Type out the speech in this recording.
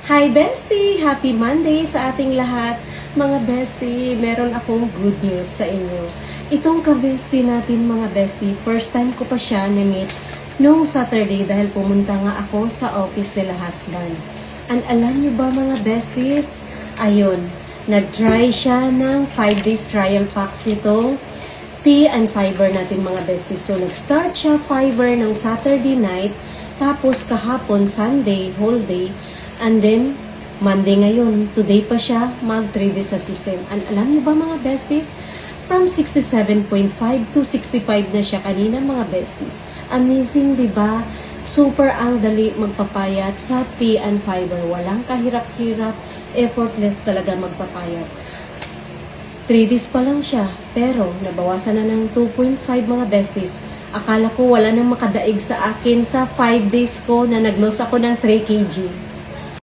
Hi bestie! Happy Monday sa ating lahat. Mga bestie, meron akong good news sa inyo. Itong ka-bestie natin mga bestie, first time ko pa siya na-meet noong Saturday dahil pumunta nga ako sa office nila husband. And alam niyo ba mga besties? Ayun, nag-try siya ng 5 days trial packs nitong tea and fiber natin mga besties. So nag-start siya fiber ng Saturday night, tapos kahapon Sunday, whole day, and then, Monday ngayon, today pa siya mag-3 days sa system. And alam niyo ba mga besties, from 67.5 to 65 na siya kanina mga besties. Amazing, di ba? Super ang dali magpapayat sa tea and fiber. Walang kahirap-hirap, effortless talaga magpapayat. 3 days pa lang siya, pero nabawasan na ng 2.5 mga besties. Akala ko wala nang makadaig sa akin sa 5 days ko na nag-loss ako ng 3 kg.